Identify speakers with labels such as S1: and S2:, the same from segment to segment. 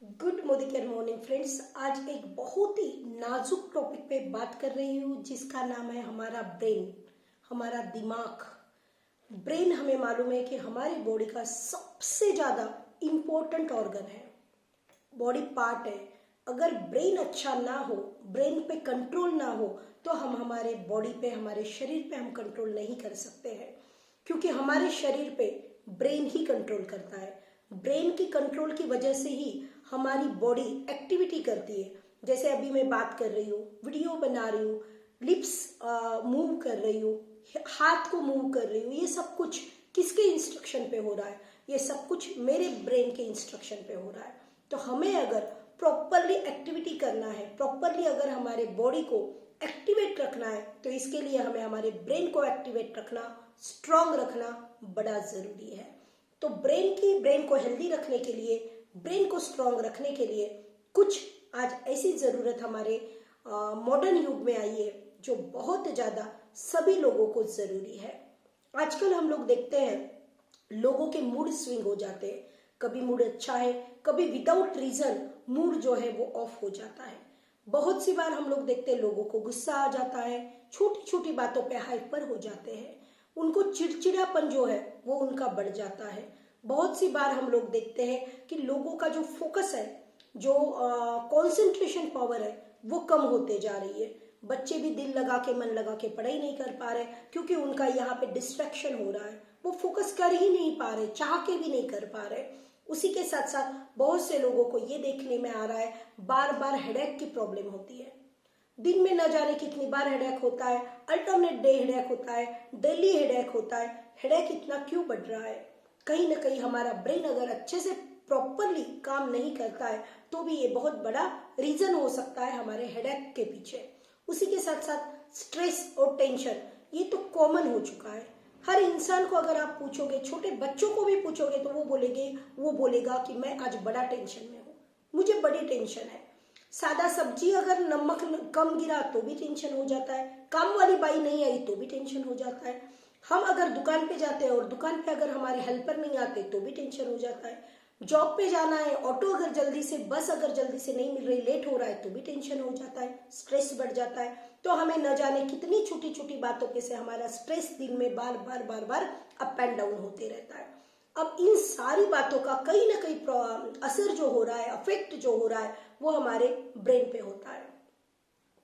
S1: Good morning friends. आज एक बहुत ही नाजुक टॉपिक पे बात कर रही हूँ जिसका नाम है हमारा ब्रेन, हमारा दिमाग। ब्रेन हमें मालूम है कि हमारी बॉडी का सबसे ज़्यादा इम्पोर्टेंट ऑर्गन है, बॉडी पार्ट है। अगर ब्रेन अच्छा ना हो, ब्रेन पे कंट्रोल ना हो, तो हम हमारे बॉडी पे, हमारे शरीर पे हम कंट्रोल नहीं कर सकते हैं, क्योंकि हमारे शरीर पे ब्रेन ही कंट्रोल करता है। ब्रेन की कंट्रोल की वजह से ही हमारी बॉडी एक्टिविटी करती है। जैसे अभी मैं बात कर रही हूँ, वीडियो बना रही हूँ, लिप्स मूव कर रही हूँ, हाथ को मूव कर रही हूँ, ये सब कुछ किसके इंस्ट्रक्शन पे हो रहा है? ये सब कुछ मेरे ब्रेन के इंस्ट्रक्शन पे हो रहा है। तो हमें अगर प्रॉपरली एक्टिविटी करना है, प्रॉपरली अगर हमारे बॉडी को एक्टिवेट रखना है, तो इसके लिए हमें हमारे ब्रेन को एक्टिवेट रखना, स्ट्रांग रखना बड़ा जरूरी है। तो ब्रेन को हेल्दी रखने के लिए, ब्रेन को स्ट्रांग रखने के लिए कुछ आज ऐसी जरूरत हमारे मॉडर्न युग में आई है जो बहुत ज्यादा सभी लोगों को जरूरी है। आजकल हम लोग देखते हैं लोगों के मूड स्विंग हो जाते हैं। कभी मूड अच्छा है, कभी विदाउट रीजन मूड जो है वो ऑफ हो जाता है। बहुत सी बार हम लोग देखते हैं लोगों को गुस्सा आ जाता है, छोटी छोटी बातों पे हाइपर हो जाते हैं, उनको चिड़चिड़ापन जो है वो उनका बढ़ जाता है। बहुत सी बार हम लोग देखते हैं कि लोगों का जो फोकस है, जो कंसंट्रेशन पावर है, वो कम होते जा रही है। बच्चे भी दिल लगा के, मन लगा के पढ़ाई नहीं कर पा रहे, क्योंकि उनका यहाँ पे डिस्ट्रैक्शन हो रहा है। वो फोकस कर ही नहीं पा रहे, चाह के भी नहीं कर पा रहे। उसी के साथ साथ बहुत से लोगों को ये देखने में आ रहा है, बार बार हेडेक की प्रॉब्लम होती है। दिन में न जाने कितनी बार हेडेक होता है, अल्टरनेट डे हेडेक होता है, डेली हेडेक होता है। हेडेक इतना क्यों बढ़ रहा है? कहीं ना कहीं हमारा ब्रेन अगर अच्छे से प्रॉपरली काम नहीं करता है, तो भी ये बहुत बड़ा रीजन हो सकता है हमारे हेडेक के पीछे। उसी के साथ साथ स्ट्रेस और टेंशन, ये तो कॉमन हो चुका है। हर इंसान को अगर आप पूछोगे, छोटे बच्चों को भी पूछोगे, तो वो बोलेगा कि मैं आज बड़ा टेंशन में हूँ, मुझे बड़ी टेंशन है। सादा सब्जी अगर नमक कम गिरा तो भी टेंशन हो जाता है, काम वाली बाई नहीं आई तो भी टेंशन हो जाता है। हम अगर दुकान पे जाते हैं और दुकान पे अगर हमारे हेल्पर नहीं आते तो भी टेंशन हो जाता है। जॉब पे जाना है, ऑटो अगर जल्दी से, बस अगर जल्दी से नहीं मिल रही, लेट हो रहा है तो भी टेंशन हो जाता है, स्ट्रेस बढ़ जाता है। तो हमें न जाने कितनी छोटी छोटी बातों पे से हमारा स्ट्रेस दिन में बार बार अप एंड डाउन होते रहता है। अब इन सारी बातों का कहीं ना कहीं असर जो हो रहा है, अफेक्ट जो हो रहा है, वो हमारे ब्रेन पे होता है।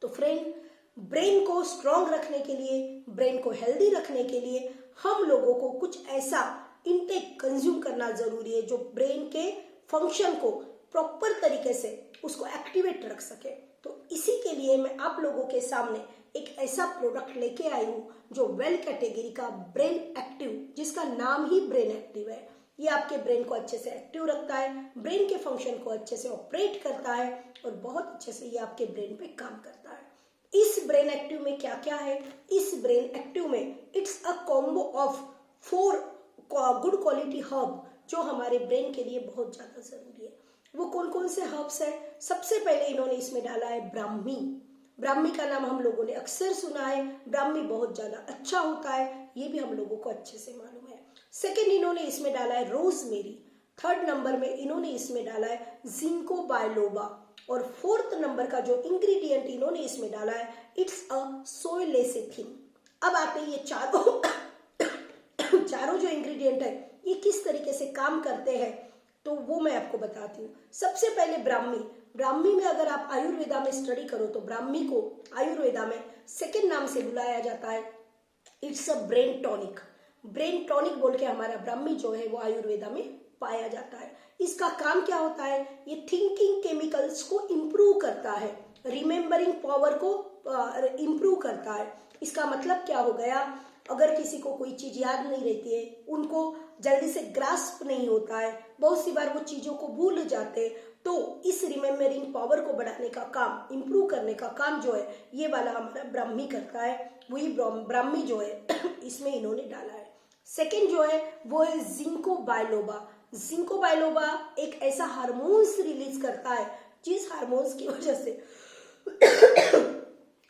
S1: तो फ्रेंड, ब्रेन को स्ट्रांग रखने के लिए, ब्रेन को हेल्दी रखने के लिए हम लोगों को कुछ ऐसा इनटेक कंज्यूम करना जरूरी है जो ब्रेन के फंक्शन को प्रॉपर तरीके से उसको एक्टिवेट रख सके। तो इसी के लिए मैं आप लोगों के सामने एक ऐसा प्रोडक्ट लेके आई हूँ जो वेल कैटेगरी का ब्रेन एक्टिव, जिसका नाम ही ब्रेन एक्टिव है। ये आपके ब्रेन को अच्छे से एक्टिव रखता है, ब्रेन के फंक्शन को अच्छे से ऑपरेट करता है और बहुत अच्छे से ये आपके ब्रेन पे काम करता है। इस ब्रेन एक्टिव में क्या क्या है? इस ब्रेन एक्टिव में it's a combo of 4 good quality herb जो हमारे ब्रेन के लिए बहुत ज्यादा जरूरी है। वो कौन कौन से हर्ब्स है? सबसे पहले इन्होंने इसमें डाला है ब्राह्मी। ब्राह्मी का नाम हम लोगों ने अक्सर सुना है, ब्राह्मी बहुत ज्यादा अच्छा होता है, ये भी हम लोगों को अच्छे से मालूम है। सेकेंड, इन्होंने इसमें डाला है रोजमेरी। थर्ड नंबर में इन्होंने इसमें डाला है जिंको बायलोबा। और फोर्थ नंबर का जो इंग्रेडिएंट इन्होंने इसमें डाला है, इट्स अ सोय लेसेथिन। अब आते हैं ये चारों जो इंग्रेडिएंट है, ये किस तरीके से काम करते हैं, तो वो मैं आपको बताती हूँ। सबसे पहले ब्राह्मी में अगर आप आयुर्वेदा में स्टडी करो तो ब्राह्मी को आयुर्वेदा में सेकेंड नाम से बुलाया जाता है, it's a brain tonic. Brain tonic बोल के हमारा ब्राह्मी जो है वो आयुर्वेदा में पाया जाता है। इसका काम क्या होता है? ये थिंकिंग केमिकल्स को इम्प्रूव करता है, रिमेम्बरिंग पावर को इम्प्रूव करता है। इसका मतलब क्या हो गया? अगर किसी को कोई चीज याद नहीं रहती है, उनको जल्दी से ग्रास्प नहीं होता है, बहुत सी बार वो चीजों को भूल जाते, तो इस रिमेम्बरिंग पावर को बढ़ाने का काम, इम्प्रूव करने का काम जो है, ये वाला हमारा ब्राह्मी करता है। वही ब्राह्मी जो है इसमें इन्होंने डाला है। सेकेंड जो है वो है जिंको बायलोबा। जिंको बायलोबा एक ऐसा हार्मोन्स रिलीज करता है जिस हार्मोन्स की वजह से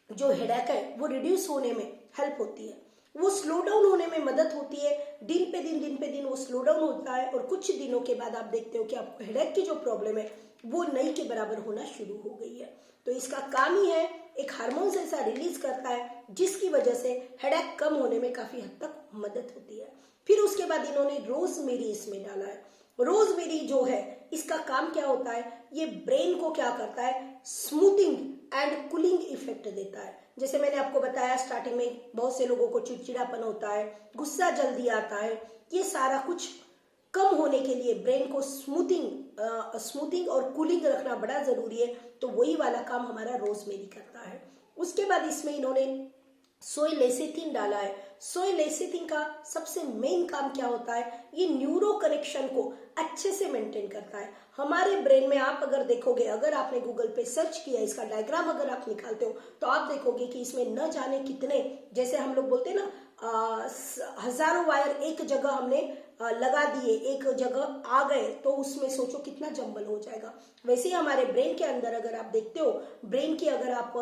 S1: जो हेडेक है वो रिड्यूस होने में हेल्प होती है। वो स्लो डाउन होने में मदद होती है। दिन पे दिन वो स्लो डाउन होता है और कुछ दिनों के बाद आप देखते हो कि आपको हेडेक की जो प्रॉब्लम है वो नई के बराबर होना शुरू हो गई है। तो इसका काम ही है, एक हार्मोन्स ऐसा रिलीज करता है जिसकी वजह से हेडेक कम होने में काफी हद तक मदद होती है। फिर उसके बाद इन्होंने रोजमेरी इसमें डाला है। रोजमेरी जो है इसका काम क्या होता है, ये ब्रेन को क्या करता है, स्मूथिंग एंड कूलिंग इफेक्ट देता है। जैसे मैंने आपको बताया स्टार्टिंग में, बहुत से लोगों को चिड़चिड़ापन होता है, गुस्सा जल्दी आता है, ये सारा कुछ कम होने के लिए ब्रेन को स्मूथिंग और कूलिंग रखना बड़ा जरूरी है। तो वही वाला काम हमारा रोजमेरी करता है। उसके बाद इसमें इन्होंने सोय लेसिथिन डाला है। सोय लेसिथिन का सबसे मेन काम क्या होता है, ये न्यूरो कनेक्शन को अच्छे से मेंटेन करता है। हमारे ब्रेन में आप अगर देखोगे, अगर आपने गूगल पे सर्च किया, इसका डायग्राम अगर आप निकालते हो तो आप देखोगे कि इसमें न जाने कितने, जैसे हम लोग बोलते हैं ना, हजारों वायर एक जगह हमने लगा दिए, एक जगह आ गए, तो उसमें सोचो कितना जंबल हो जाएगा। वैसे ही हमारे ब्रेन के अंदर अगर आप देखते हो, ब्रेन की अगर आप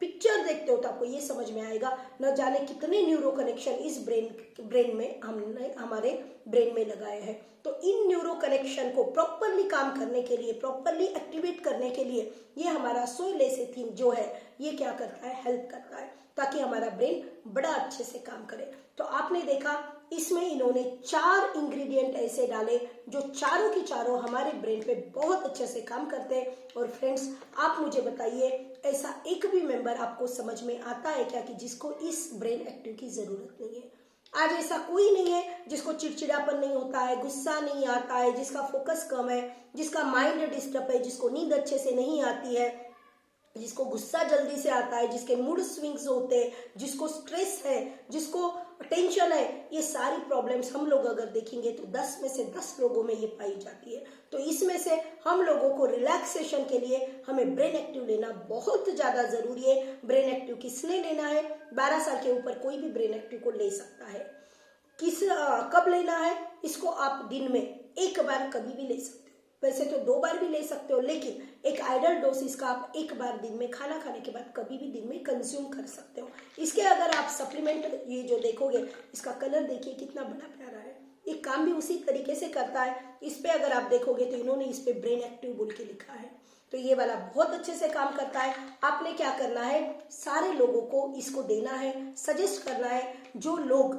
S1: पिक्चर देखते हो तो आपको ये समझ में आएगा न जाने कितने न्यूरो कनेक्शन इस ब्रेन में हमने हमारे ब्रेन में लगाए हैं। तो इन न्यूरो कनेक्शन को प्रॉपरली काम करने के लिए, प्रॉपरली एक्टिवेट करने के लिए ये हमारा सोय लेसिथिन जो है ये क्या करता है, हेल्प करता है, ताकि हमारा ब्रेन बड़ा अच्छे से काम करे। तो आपने देखा इसमें इन्होंने 4 इंग्रेडिएंट ऐसे डाले जो चारों की चारों हमारे ब्रेन पे बहुत अच्छे से काम करते हैं। और फ्रेंड्स, आप मुझे बताइए, ऐसा एक भी मेंबर आपको समझ में आता है क्या कि जिसको इस ब्रेन एक्टिव की जरूरत नहीं है? आज ऐसा कोई नहीं है जिसको चिड़चिड़ापन नहीं होता है, गुस्सा नहीं आता है, जिसका फोकस कम है, जिसका माइंड डिस्टर्ब है, जिसको नींद अच्छे से नहीं आती है, जिसको गुस्सा जल्दी से आता है, जिसके मूड स्विंग्स होते हैं, जिसको स्ट्रेस है, जिसको टेंशन है। ये सारी प्रॉब्लम्स हम लोग अगर देखेंगे तो 10 में से 10 लोगों में ये पाई जाती है। तो इसमें से हम लोगों को रिलैक्सेशन के लिए हमें ब्रेन एक्टिव लेना बहुत ज्यादा जरूरी है। ब्रेन एक्टिव किसने लेना है? 12 साल के ऊपर कोई भी ब्रेन एक्टिव को ले सकता है। कब लेना है इसको? आप दिन में एक बार कभी भी ले सकते हो, वैसे तो 2 बार भी ले सकते हो, लेकिन एक आइडल डोज इसका आप एक बार दिन में खाना खाने के बाद कभी भी दिन में कंज्यूम कर सकते हो। इसके अगर आप सप्लीमेंट ये जो देखोगे, इसका कलर देखिए कितना बड़ा प्यारा है, ये काम भी उसी तरीके से करता है। इस पे अगर आप देखोगे तो इन्होंने इस पे ब्रेन एक्टिव बोल के लिखा है। तो ये वाला बहुत अच्छे से काम करता है। आपने क्या करना है, सारे लोगों को इसको देना है, सजेस्ट करना है। जो लोग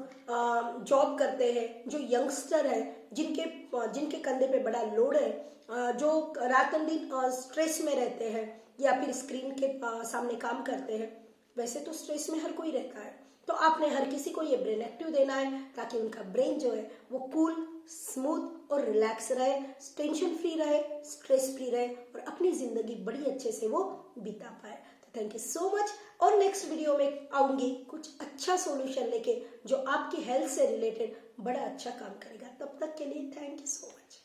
S1: जॉब करते हैं, जो यंगस्टर है, जिनके कंधे पे बड़ा लोड है, जो रात दिन स्ट्रेस में रहते हैं या फिर स्क्रीन के सामने काम करते हैं, वैसे तो स्ट्रेस में हर कोई रहता है, तो आपने हर किसी को ये ब्रेन एक्टिव देना है ताकि उनका ब्रेन जो है वो कूल, स्मूथ और रिलैक्स रहे, टेंशन फ्री रहे, स्ट्रेस फ्री रहे और अपनी जिंदगी बड़ी अच्छे से वो बिता पाए। तो थैंक यू सो मच। और नेक्स्ट वीडियो में आऊंगी कुछ अच्छा सॉल्यूशन लेके जो आपकी हेल्थ से रिलेटेड बड़ा अच्छा काम करेगा। तब तक के लिए थैंक यू सो मच।